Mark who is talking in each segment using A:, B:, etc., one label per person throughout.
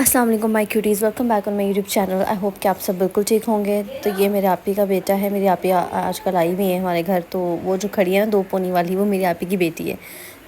A: अस्सलाम वालेकुम my cuties, welcome back on my YouTube channel. I hope कि आप सब बिल्कुल ठीक होंगे। तो ये मेरे आपी का बेटा है। मेरी आपी आजकल आई हुई है हमारे घर। तो वो जो खड़ी है ना 2 पौनी वाली, वो मेरी आपी की बेटी है।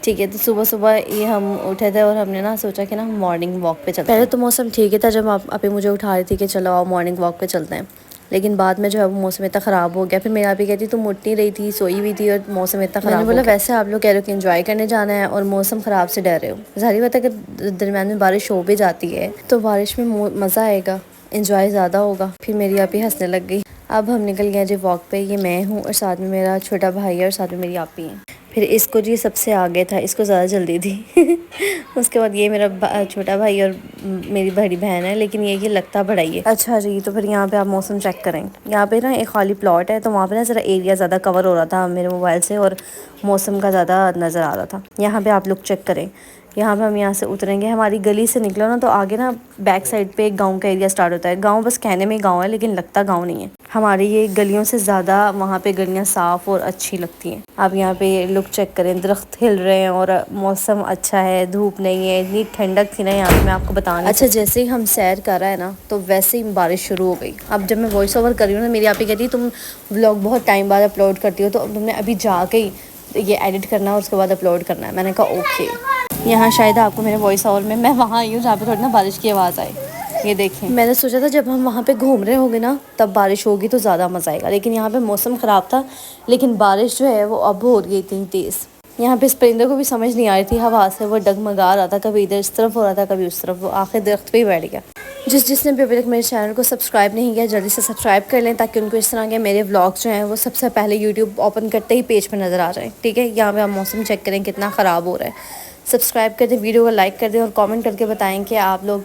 A: ठीक है, तो सुबह सुबह ये हम उठे थे और हमने ना सोचा कि ना हम मॉर्निंग वॉक पे चलते हैं। पहले तो मौसम ठीक ही था जब आपी मुझे उठा रही थी कि चलो आओ मॉर्निंग वॉक पे चलते हैं, लेकिन बाद में जो है वो मौसम इतना ख़राब हो गया। फिर मेरी आपी कहती तुम उठ नहीं रही थी, सोई हुई थी और मौसम इतना ख़राब। मैंने बोला वैसे आप लोग कह रहे हो कि एंजॉय करने जाना है और मौसम ख़राब से डर रहे हो। ज़ाहिर बात है कि दरम्यान में बारिश हो भी जाती है तो बारिश में मज़ा आएगा, इंजॉय ज़्यादा होगा। फिर मेरी आपी हंसने लग गई। अब हम निकल गए जी वॉक पे। ये मैं हूँ और साथ में मेरा छोटा भाई है और साथ में मेरी आपी है। फिर इसको जी सबसे आगे था, इसको ज़्यादा जल्दी थी उसके बाद ये मेरा छोटा भाई और मेरी बड़ी बहन है, लेकिन ये लगता बड़ा ही है। अच्छा जी, तो फिर यहाँ पे आप मौसम चेक करें। यहाँ पे ना एक खाली प्लॉट है, तो वहाँ पे ना ज़रा एरिया ज़्यादा कवर हो रहा था मेरे मोबाइल से और मौसम का ज़्यादा नज़र आ रहा था। यहाँ पे आप लोग चेक करें। यहाँ पे हम यहाँ से उतरेंगे, हमारी गली से निकलो ना तो आगे ना बैक साइड पे एक गांव का एरिया स्टार्ट होता है। गांव बस कहने में गांव है लेकिन लगता गांव नहीं है। हमारी ये गलियों से ज़्यादा वहाँ पे गलियाँ साफ़ और अच्छी लगती हैं। आप यहाँ पे लुक चेक करें, दरख्त हिल रहे हैं और मौसम अच्छा है, धूप नहीं है। इतनी ठंडक थी ना यहाँ पे, मैं आपको बता नहीं। अच्छा, जैसे ही हम सैर कर रहे हैं ना तो वैसे ही बारिश शुरू हो गई। अब जब मैं वॉइस ओवर कर रही हूँ ना, मेरी आप ही कहती है तुम व्लॉग बहुत टाइम बाद अपलोड करती हो, तो अब तुमने अभी जाके ही ये एडिट करना है और उसके बाद अपलोड करना है। मैंने कहा ओके। यहाँ शायद आपको मेरे वॉइस ओवर में मैं वहाँ आई हूँ जहाँ पे थोड़ी ना बारिश की आवाज़ आए। ये देखें, मैंने सोचा था जब हम वहाँ पे घूम रहे होंगे ना तब बारिश होगी तो ज़्यादा मज़ा आएगा, लेकिन यहाँ पे मौसम ख़राब था। लेकिन बारिश जो है वो अब हो गई इतनी तेज़। यहाँ पे इस परिंदे को भी समझ नहीं आ रही थी हवा से, वो डगमगा रहा था, कभी इधर इस तरफ हो रहा था कभी उस तरफ। वो आखिर दरख्त पे ही बैठ गया। जिसने भी अभी तक मेरे चैनल को सब्सक्राइब नहीं किया जल्दी से सब्सक्राइब कर लें, ताकि उनको इस तरह के मेरे व्लॉग्स जो हैं वो सबसे पहले यूट्यूब ओपन करते ही पेज पर नज़र आ जाए। ठीक है, यहाँ पे आप मौसम चेक करें कितना ख़राब हो रहा है। सब्सक्राइब कर दें, वीडियो को लाइक कर दें और कमेंट करके बताएं कि आप लोग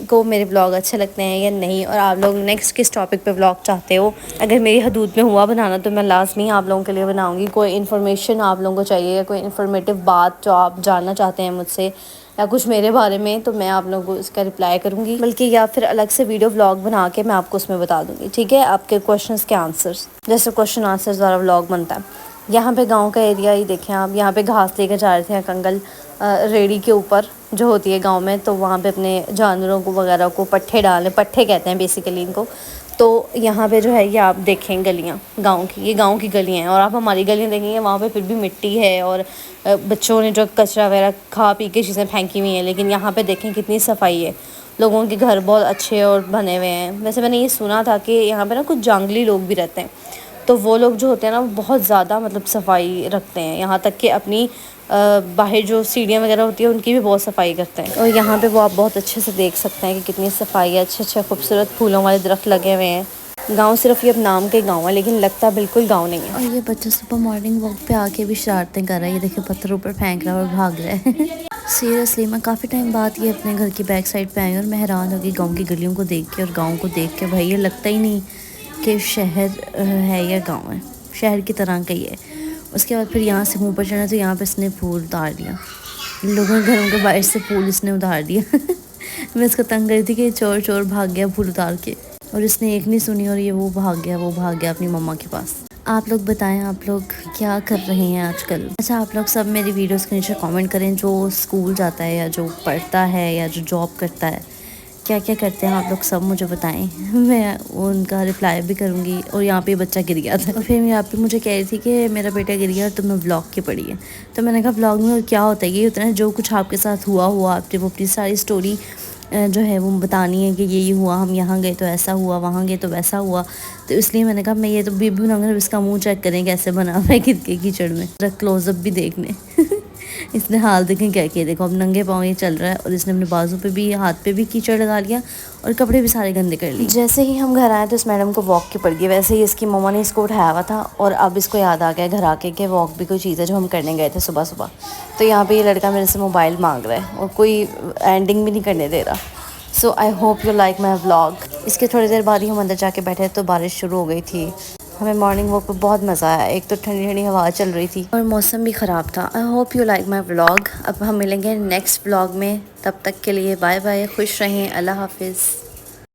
A: को मेरे व्लॉग अच्छे लगते हैं या नहीं, और आप लोग नेक्स्ट किस टॉपिक पे व्लॉग चाहते हो। अगर मेरी हदूद में हुआ बनाना तो मैं लाजमी आप लोगों के लिए बनाऊंगी। कोई इन्फॉर्मेशन आप लोगों को चाहिए या कोई इन्फॉर्मेटिव बात जो आप जानना चाहते हैं मुझसे या कुछ मेरे बारे में, तो मैं आप लोगों को इसका रिप्लाई करूँगी, बल्कि या फिर अलग से वीडियो व्लॉग बना के मैं आपको उसमें बता दूँगी। ठीक है, आपके क्वेश्चंस के आंसर्स, जैसे क्वेश्चन आंसर्स वाला व्लॉग बनता है। यहाँ पे गांव का एरिया ही देखें आप। यहाँ पे घास लेकर जा रहे थे कंगल रेडी के ऊपर जो होती है गांव में, तो वहाँ पे अपने जानवरों को वगैरह को पट्ठे डालने, पट्ठे कहते हैं बेसिकली इनको। तो यहाँ पे जो है ये आप देखें गलियाँ गांव की, ये गांव की गलियाँ हैं। और आप हमारी गलियाँ देखेंगे वहाँ पे फिर भी मिट्टी है और बच्चों ने जो कचरा वगैरह खा पी के चीज़ें फेंकी हुई हैं, लेकिन यहाँ पे देखें कितनी सफाई है। लोगों के घर बहुत अच्छे और बने हुए हैं। वैसे मैंने ये सुना था कि यहाँ पे ना कुछ जंगली लोग भी रहते हैं, तो वो लोग जो होते हैं ना वो बहुत ज़्यादा मतलब सफाई रखते हैं। यहाँ तक कि अपनी बाहर जो सीढ़ियाँ वगैरह होती है उनकी भी बहुत सफाई करते हैं। और यहाँ पे वो आप बहुत अच्छे से देख सकते हैं कि कितनी सफाई है। अच्छे अच्छे खूबसूरत फूलों वाले दरख्त लगे हुए हैं। गांव सिर्फ ये अब नाम के गांव है, लेकिन लगता बिल्कुल गांव नहीं है। और ये बच्चा सुबह मॉर्निंग वॉक पे आके भी शरारतें कर रहा है। ये देखिए पत्थर ऊपर फेंक रहा है और भाग रहा है सीरियसली मैं काफ़ी टाइम बाद ये अपने घर की बैक साइड पे आई और मैं हैरान हो गई गाँव की गलियों को देख के और गाँव को देख के। भाई ये लगता ही नहीं कि शहर है या गांव है, शहर की तरह का ही है। उसके बाद फिर यहाँ से मुँह पर चढ़ा तो यहाँ पे इसने फूल उतार दिया। लोगों के घरों के बाहर से फूल इसने उतार दिया मैं इसको तंग करी थी कि चोर चोर भाग गया फूल उतार के, और इसने एक नहीं सुनी और ये वो भाग गया अपनी मम्मा के पास। आप लोग बताएं आप लोग क्या कर रहे हैं आजकल। अच्छा, आप लोग सब मेरी वीडियोस के नीचे कमेंट करें, जो स्कूल जाता है या जो पढ़ता है या जो जॉब करता है, क्या क्या करते हैं आप लोग सब मुझे बताएं। मैं उनका रिप्लाई भी करूँगी। और यहाँ पे बच्चा गिर गया था और फिर यहाँ पे मुझे कह रही थी कि मेरा बेटा गिर गया तो मैं व्लॉग की पढ़ी है। तो मैंने कहा व्लॉग में क्या होता है, ये होता है जो कुछ आपके साथ हुआ आपने वो अपनी सारी स्टोरी जो है वो बतानी है कि ये हुआ, हम यहाँ गए तो ऐसा हुआ, वहाँ गए तो वैसा हुआ। तो इसलिए मैंने कहा मैं ये तो भी बनाऊंगा, इसका मुँह चेक करें कैसे बना हुआ है गिर के कीचड़ में, क्लोजअप भी देखने इसने हाल देखें क्या किया, देखो अब नंगे पाँव ये चल रहा है और इसने अपने बाजू पे भी हाथ पे भी कीचड़ लगा लिया और कपड़े भी सारे गंदे कर लिए। जैसे ही हम घर आए तो इस मैडम को वॉक की पड़ गई। वैसे ही इसकी मम्मा ने इसको उठाया हुआ था और अब इसको याद आ गया घर आके कि वॉक भी कोई चीज़ है जो हम करने गए थे सुबह सुबह। तो यहाँ पे ये लड़का मेरे से मोबाइल मांग रहा है और कोई एंडिंग भी नहीं करने दे रहा। So I hope you like my vlog. इसके थोड़ी देर बाद ही हम अंदर जाके बैठे तो बारिश शुरू हो गई थी। हमें मॉर्निंग वॉक पे बहुत मज़ा आया। एक तो ठंडी ठंडी हवा चल रही थी और मौसम भी ख़राब था। आई hope you like my vlog. अब हम मिलेंगे नेक्स्ट व्लॉग में, तब तक के लिए बाय बाय, खुश रहें, अल्लाह हाफिज़।